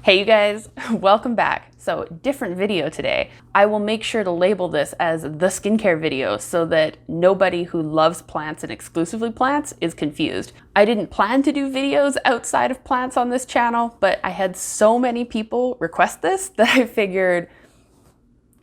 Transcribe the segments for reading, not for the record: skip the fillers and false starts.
Hey you guys, welcome back. So different video today. I will make sure to label this as the skincare video so that nobody who loves plants and exclusively plants is confused. I didn't plan to do videos outside of plants on this channel, but I had so many people request this that I figured,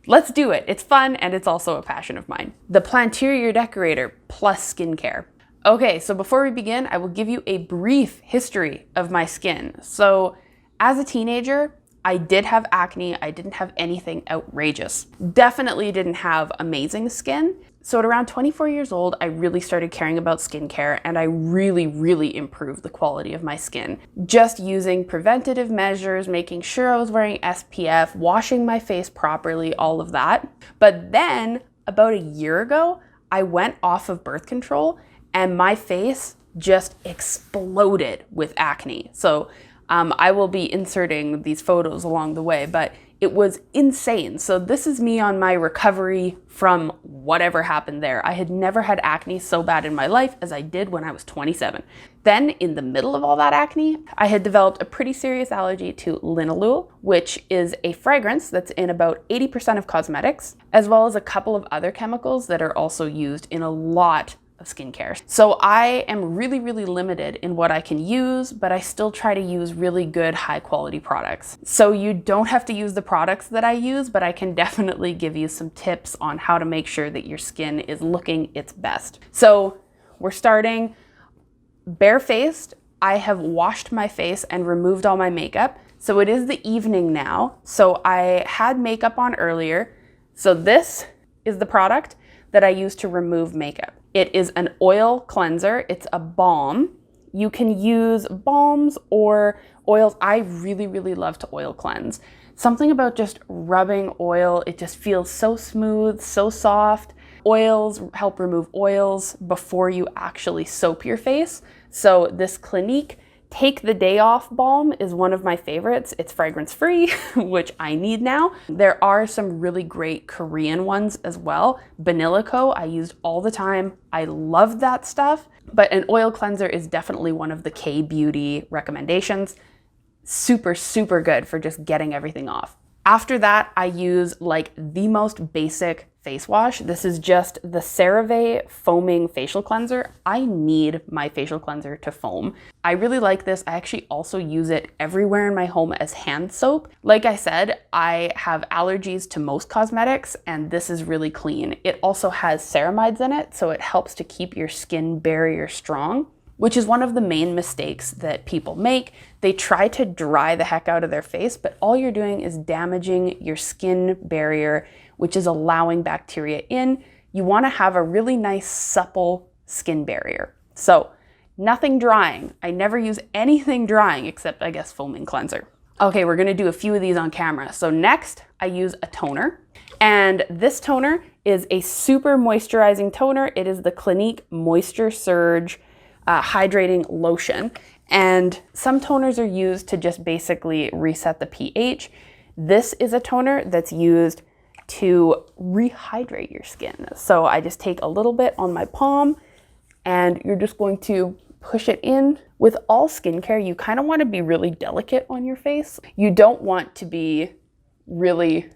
let's do it. It's fun and it's also a passion of mine. The Planterior Decorator plus skincare. Okay, so before we begin, I will give you a brief history of my skin. So as a teenager, I did have acne. I didn't have anything outrageous. Definitely didn't have amazing skin. So at around 24 years old, I really started caring about skincare and I really improved the quality of my skin. Just using preventative measures, making sure I was wearing SPF, washing my face properly, all of that. But then about a year ago, I went off of birth control and my face just exploded with acne. So I will be inserting these photos along the way, but it was insane. So this is me on my recovery from whatever happened there. I had never had acne so bad in my life as I did when I was 27. Then in the middle of all that acne, I had developed a pretty serious allergy to linalool, which is a fragrance that's in about 80% of cosmetics, as well as a couple of other chemicals that are also used in a lot of skincare. So I am really limited in what I can use, but I still try to use really good high quality products. So you don't have to use the products that I use, but I can definitely give you some tips on how to make sure that your skin is looking its best. So we're starting barefaced. I have washed my face and removed all my makeup. So it is the evening now. So I had makeup on earlier. So this is the product that I use to remove makeup. It is an oil cleanser. It's a balm. You can use balms or oils. I really love to oil cleanse. Something about just rubbing oil, it just feels so smooth, so soft. Oils help remove oils before you actually soap your face. So this Clinique Take the Day Off balm is one of my favorites. It's fragrance free, which I need now. There are some really great Korean ones as well. Vanillico, I used all the time. I love that stuff, but an oil cleanser is definitely one of the K-beauty recommendations. Super good for just getting everything off. After that, I use like the most basic face wash. This is just the Cerave foaming facial cleanser. I need my facial cleanser to foam. I really like this. I actually also use it everywhere in my home as hand soap. Like I said, I have allergies to most cosmetics and this is really clean. It also has ceramides in it, so it helps to keep your skin barrier strong, which is one of the main mistakes that people make. They try to dry the heck out of their face, but all you're doing is damaging your skin barrier, which is allowing bacteria in. You want to have a really nice, supple skin barrier. So nothing drying. I never use anything drying except, I guess, foaming cleanser. Okay, we're going to do a few of these on camera. So next, I use a toner. And this toner is a super moisturizing toner. It is the Clinique Moisture Surge Hydrating Lotion. And some toners are used to just basically reset the pH. This is a toner that's used to rehydrate your skin. So I just take a little bit on my palm and you're just going to push it in. With all skincare, you kind of want to be really delicate on your face. You don't want to be really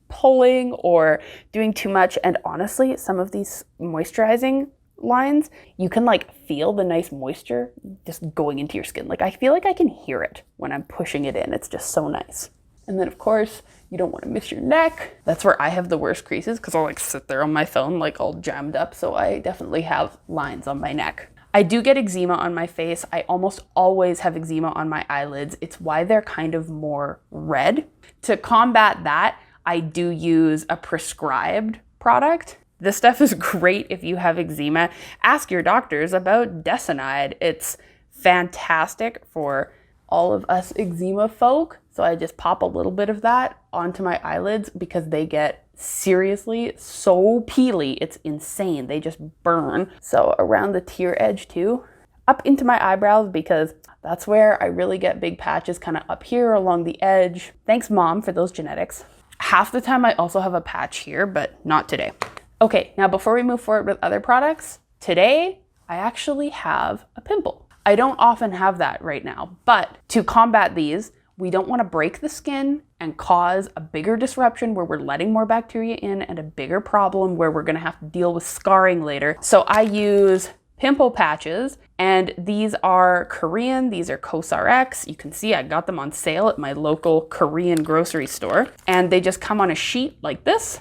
pulling or doing too much. And honestly, some of these moisturizing lines, you can like feel the nice moisture just going into your skin. Like I feel like I can hear it when I'm pushing it in. It's just so nice. And then of course, you don't want to miss your neck. That's where I have the worst creases because I'll like sit there on my phone like all jammed up. So I definitely have lines on my neck. I do get eczema on my face. I almost always have eczema on my eyelids. It's why they're kind of more red. To combat that, I do use a prescribed product. This stuff is great if you have eczema. Ask your doctors about Desonide. It's fantastic for all of us eczema folk. So I just pop a little bit of that onto my eyelids because they get seriously so peely. It's insane. They just burn. So around the tear edge too, up into my eyebrows because that's where I really get big patches, kind of up here along the edge. Thanks, Mom, for those genetics. Half the time I also have a patch here, but not today. Okay, now before we move forward with other products, today I actually have a pimple. I don't often have that right now, but to combat these, We don't want to break the skin and cause a bigger disruption where we're letting more bacteria in and a bigger problem where we're going to have to deal with scarring later. So I use Pimple patches, and these are Korean. These are CoxRX. You can see I got them on sale at my local Korean grocery store, and they just come on a sheet like this.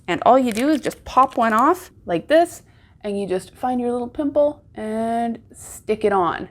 And all you do is just pop one off like this, and you just find your little pimple and stick it on.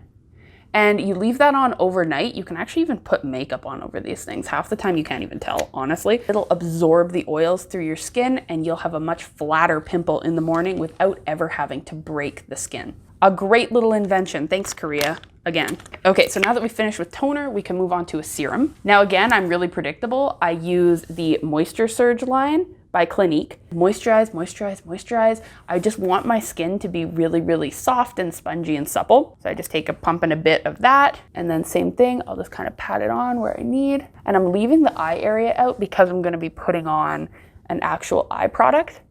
And you leave that on overnight. You can actually even put makeup on over these things. Half the time you can't even tell, honestly. It'll absorb the oils through your skin and you'll have a much flatter pimple in the morning without ever having to break the skin. A great little invention. Thanks, Korea. Again. Okay, so now that we finished with toner, we can move on to a serum. Now again, I'm really predictable. I use the Moisture Surge line by Clinique. Moisturize, moisturize, moisturize. I just want my skin to be really, really soft and spongy and supple. So I just take a pump and a bit of that. And then same thing, I'll just kind of pat it on where I need. And I'm leaving the eye area out because I'm gonna be putting on an actual eye product.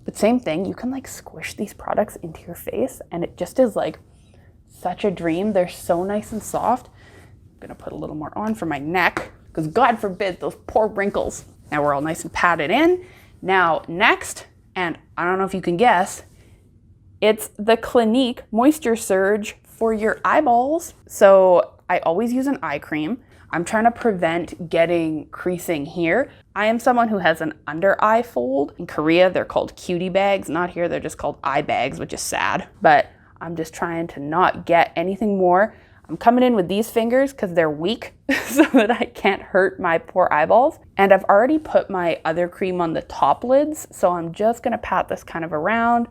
But same thing, you can like squish these products into your face and it just is like such a dream. They're so nice and soft. I'm gonna put a little more on for my neck because God forbid those poor wrinkles. Now we're all nice and patted in. Now next, and I don't know if you can guess, it's the Clinique Moisture Surge for your eyeballs. So I always use an eye cream. I'm trying to prevent getting creasing here. I am someone who has an under eye fold. In Korea, they're called cutie bags. Not here, they're just called eye bags, which is sad. But I'm just trying to not get anything more. I'm coming in with these fingers because they're weak so that I can't hurt my poor eyeballs. And I've already put my other cream on the top lids. So I'm just gonna pat this kind of around.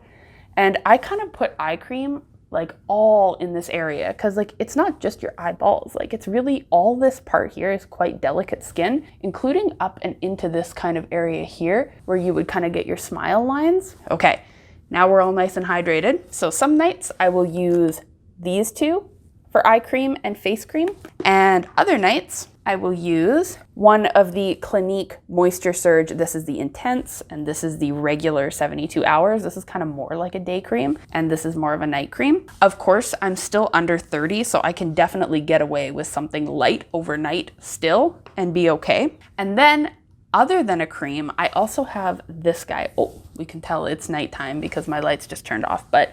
And I kind of put eye cream like all in this area because like it's not just your eyeballs. Like it's really all this part here is quite delicate skin, including up and into this kind of area here where you would kind of get your smile lines. Okay, now we're all nice and hydrated. So some nights I will use these two for eye cream and face cream. And other nights, I will use one of the Clinique Moisture Surge. This is the Intense, and this is the regular 72 hours. This is kind of more like a day cream, and this is more of a night cream. Of course, I'm still under 30, so I can definitely get away with something light overnight still and be okay. And then, other than a cream, I also have this guy. Oh, we can tell it's nighttime because my lights just turned off, but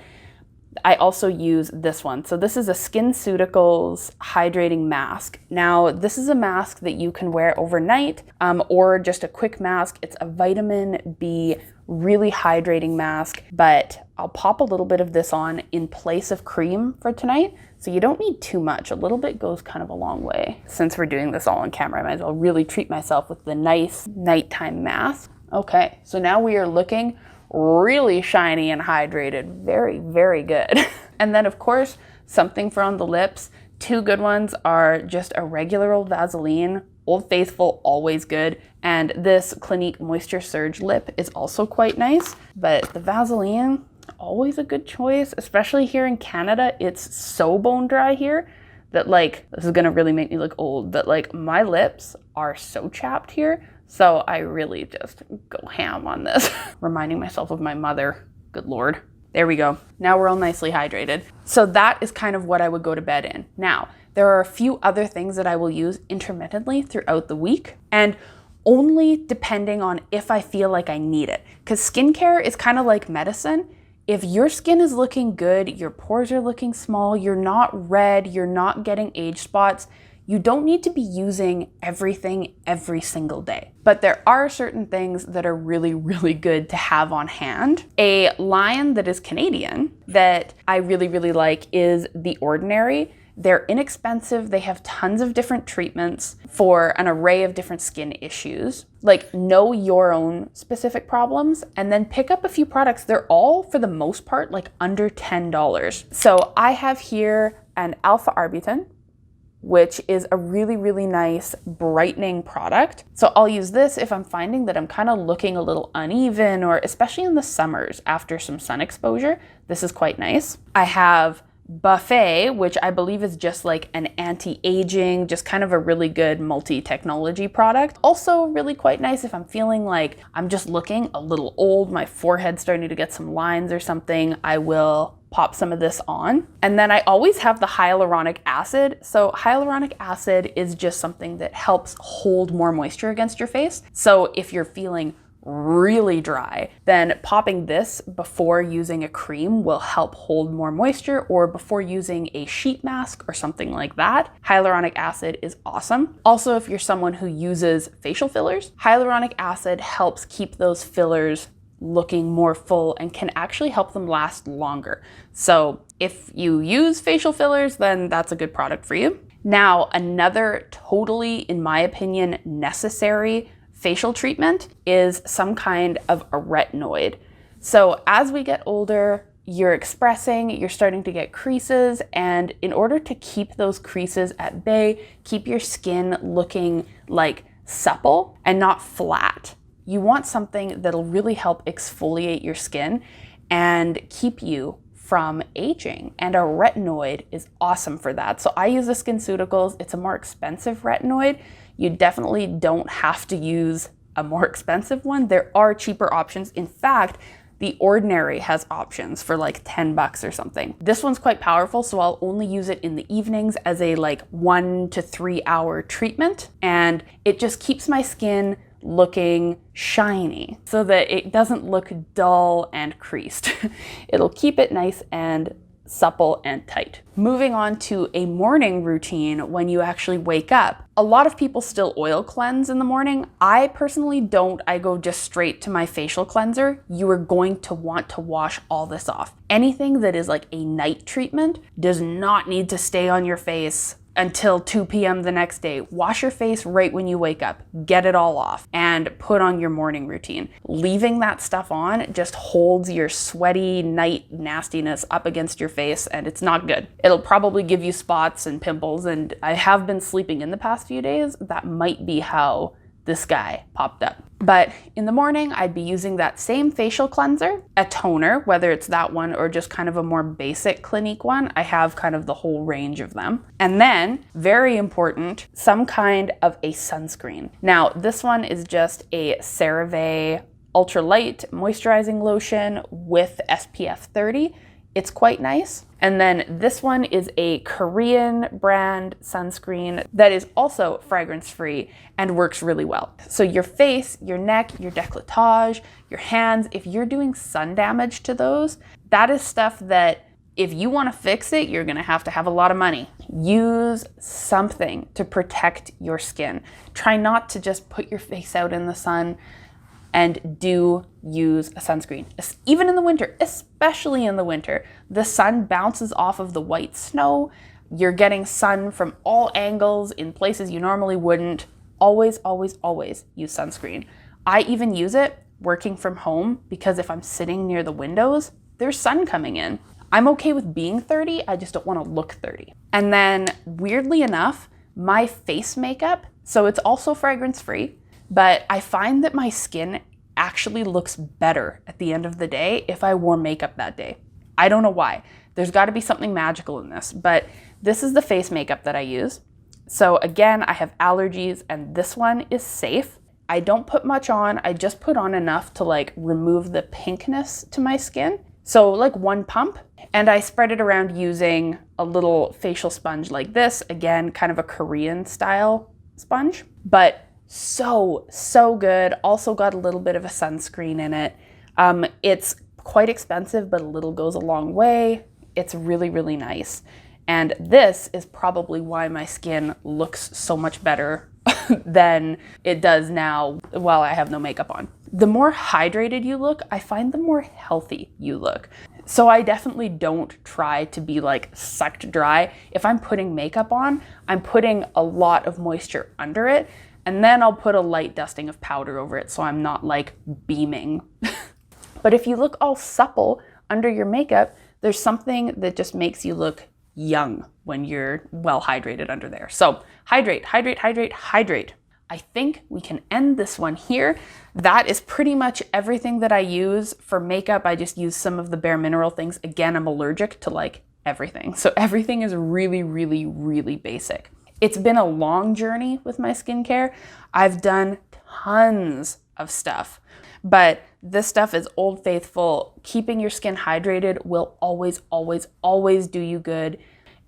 I also use this one. So this is a SkinCeuticals hydrating mask. Now, this is a mask that you can wear overnight or just a quick mask. It's a vitamin B, really hydrating mask, but I'll pop a little bit of this on in place of cream for tonight. So you don't need too much. A little bit goes kind of a long way. Since we're doing this all on camera, I might as well really treat myself with the nice nighttime mask. Okay, so now we are looking really shiny and hydrated. Very, very good. And then of course, something for on the lips. Two good ones are just a regular old Vaseline, Old Faithful, always good. And this Clinique Moisture Surge lip is also quite nice, but the Vaseline, always a good choice, especially here in Canada. It's so bone dry here that like, this is gonna really make me look old, but like my lips are so chapped here. So I really just go ham on this. Reminding myself of my mother, good Lord. There we go. Now we're all nicely hydrated. So that is kind of what I would go to bed in. Now, there are a few other things that I will use intermittently throughout the week and only depending on if I feel like I need it. Because skincare is kind of like medicine. If your skin is looking good, your pores are looking small, you're not red, you're not getting age spots, you don't need to be using everything every single day. But there are certain things that are really, really good to have on hand. A line that is Canadian that I really, really like is The Ordinary. They're inexpensive. They have tons of different treatments for an array of different skin issues. Like, know your own specific problems and then pick up a few products. They're all, for the most part, like under $10. So I have here an alpha arbutin, which is a really, really nice brightening product. So I'll use this if I'm finding that I'm kind of looking a little uneven, or especially in the summers after some sun exposure. This is quite nice. I have Buffet, which I believe is just like an anti-aging, just kind of a really good multi-technology product. Also really quite nice if I'm feeling like I'm just looking a little old, my forehead's starting to get some lines or something, I will pop some of this on. And then I always have the hyaluronic acid. So hyaluronic acid is just something that helps hold more moisture against your face. So if you're feeling really dry, then popping this before using a cream will help hold more moisture, or before using a sheet mask or something like that. Hyaluronic acid is awesome. Also, if you're someone who uses facial fillers, hyaluronic acid helps keep those fillers looking more full and can actually help them last longer. So if you use facial fillers, then that's a good product for you. Now, another totally, in my opinion, necessary facial treatment is some kind of a retinoid. So as we get older, you're expressing, you're starting to get creases, and in order to keep those creases at bay, keep your skin looking like supple and not flat, you want something that'll really help exfoliate your skin and keep you from aging, and a retinoid is awesome for that. So I use the SkinCeuticals. It's a more expensive retinoid. You definitely don't have to use a more expensive one. There are cheaper options. In fact, The Ordinary has options for like 10 bucks or something. This one's quite powerful, so I'll only use it in the evenings as a like 1 to 3 hour treatment, and it just keeps my skin looking shiny so that it doesn't look dull and creased. It'll keep it nice and supple and tight. Moving on to a morning routine when you actually wake up. A lot of people still oil cleanse in the morning. I personally don't. I go just straight to my facial cleanser. You are going to want to wash all this off. Anything that is like a night treatment does not need to stay on your face until 2 p.m. the next day. Wash your face right when you wake up, get it all off, and put on your morning routine. Leaving that stuff on just holds your sweaty night nastiness up against your face, and it's not good. It'll probably give you spots and pimples, and I have been sleeping in the past few days. That might be how this guy popped up. But in the morning, I'd be using that same facial cleanser, a toner, whether it's that one or just kind of a more basic Clinique one. I have kind of the whole range of them. And then, very important, some kind of a sunscreen. Now, this one is just a Cerave ultralight moisturizing lotion with SPF 30. It's quite nice. And then this one is a Korean brand sunscreen that is also fragrance-free and works really well. So your face, your neck, your décolletage, your hands, if you're doing sun damage to those, that is stuff that if you want to fix it, you're going to have a lot of money. Use something to protect your skin. Try not to just put your face out in the sun, and do use a sunscreen. Even in the winter, especially in the winter, the sun bounces off of the white snow. You're getting sun from all angles in places you normally wouldn't. Always, always, always use sunscreen. I even use it working from home because if I'm sitting near the windows, there's sun coming in. I'm okay with being 30, I just don't want to look 30. And then weirdly enough, my face makeup, so it's also fragrance-free, but I find that my skin actually looks better at the end of the day if I wore makeup that day. I don't know why. There's got to be something magical in this, but this is the face makeup that I use. So again, I have allergies and this one is safe. I don't put much on. I just put on enough to like remove the pinkness to my skin. So like 1 pump, and I spread it around using a little facial sponge like this. Again, kind of a Korean style sponge, but so good. Also got a little bit of a sunscreen in it. It's quite expensive, but a little goes a long way. It's really, really nice. And this is probably why my skin looks so much better than it does now while I have no makeup on. The more hydrated you look, I find the more healthy you look. So I definitely don't try to be like sucked dry. If I'm putting makeup on, I'm putting a lot of moisture under it, and then I'll put a light dusting of powder over it so I'm not like beaming. But if you look all supple under your makeup, there's something that just makes you look young when you're well hydrated under there. So hydrate, hydrate, hydrate, hydrate. I think we can end this one here. That is pretty much everything that I use for makeup. I just use some of the bare mineral things. Again, I'm allergic to like everything. So everything is really, really, really basic. It's been a long journey with my skincare. I've done tons of stuff, but this stuff is old faithful. Keeping your skin hydrated will always, always, always do you good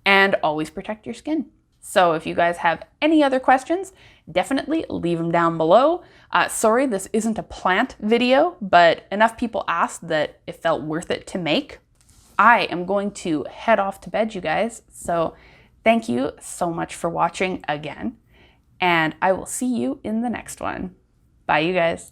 and always protect your skin. So if you guys have any other questions, definitely leave them down below. Sorry, this isn't a plant video, but enough people asked that it felt worth it to make. I am going to head off to bed, you guys. So thank you so much for watching again, and I will see you in the next one. Bye, you guys.